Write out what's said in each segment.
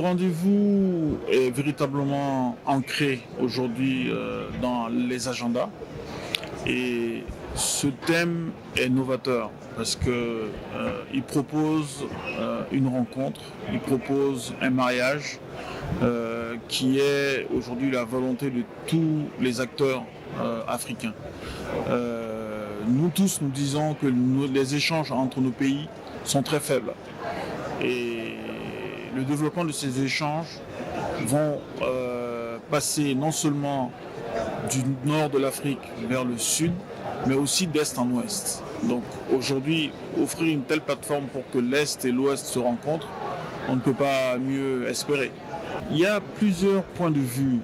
rendez-vous est véritablement ancré aujourd'hui dans les agendas et ce thème est novateur parce qu'il propose une rencontre, il propose un mariage qui est aujourd'hui la volonté de tous les acteurs africains. Nous tous, nous disons que les échanges entre nos pays sont très faibles. Et le développement de ces échanges vont passer non seulement du nord de l'Afrique vers le sud, mais aussi d'est en ouest. Donc aujourd'hui, offrir une telle plateforme pour que l'est et l'ouest se rencontrent, on ne peut pas mieux espérer. Il y a plusieurs points de vue.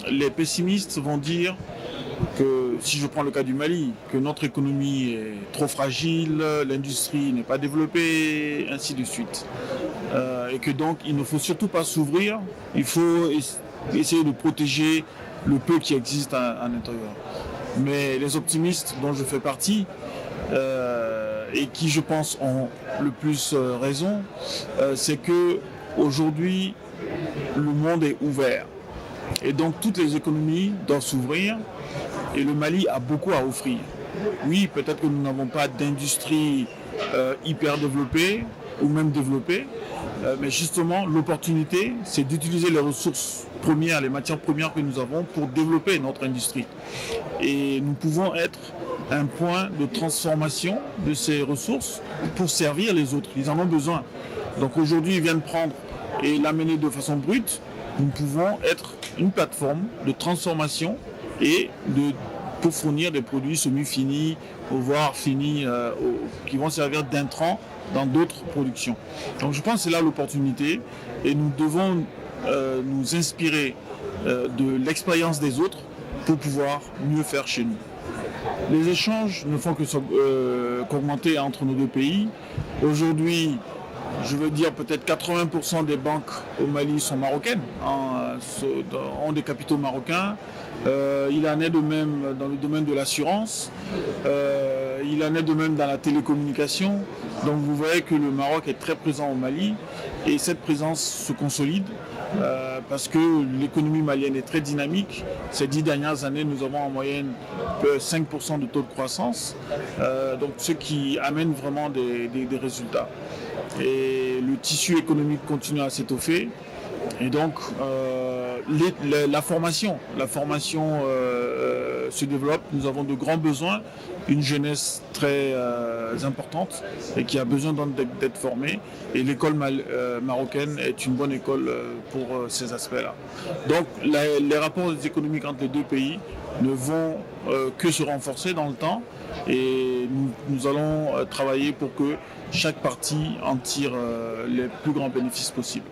Les pessimistes vont dire que, si je prends le cas du Mali, que notre économie est trop fragile, l'industrie n'est pas développée, ainsi de suite. Et que donc il ne faut surtout pas s'ouvrir, il faut essayer de protéger le peu qui existe à l'intérieur. Mais les optimistes dont je fais partie, et qui je pense ont le plus raison, c'est que aujourd'hui le monde est ouvert. Et donc toutes les économies doivent s'ouvrir et le Mali a beaucoup à offrir. Oui, peut-être que nous n'avons pas d'industrie hyper développée ou même développée, mais justement l'opportunité c'est d'utiliser les ressources premières, les matières premières que nous avons pour développer notre industrie. Et nous pouvons être un point de transformation de ces ressources pour servir les autres. Ils en ont besoin. Donc aujourd'hui ils viennent prendre et l'amener de façon brute. Nous pouvons être une plateforme de transformation et pour fournir des produits semi-finis, voire finis, qui vont servir d'intrants dans d'autres productions. Donc je pense que c'est là l'opportunité et nous devons nous inspirer de l'expérience des autres pour pouvoir mieux faire chez nous. Les échanges ne font qu'augmenter entre nos deux pays. Aujourd'hui, je veux dire peut-être 80% des banques au Mali sont marocaines, ont des capitaux marocains. Il en est de même dans le domaine de l'assurance, il en est de même dans la télécommunication. Donc vous voyez que le Maroc est très présent au Mali et cette présence se consolide parce que l'économie malienne est très dynamique. Ces 10 dernières années, nous avons en moyenne 5% de taux de croissance, donc ce qui amène vraiment des résultats. Et le tissu économique continue à s'étoffer. Et donc la formation se développe. Nous avons de grands besoins, une jeunesse très importante et qui a besoin d'être formée. Et l'école marocaine est une bonne école pour ces aspects-là. Donc les rapports économiques entre les deux pays ne vont que se renforcer dans le temps et nous allons travailler pour que chaque partie en tire les plus grands bénéfices possibles.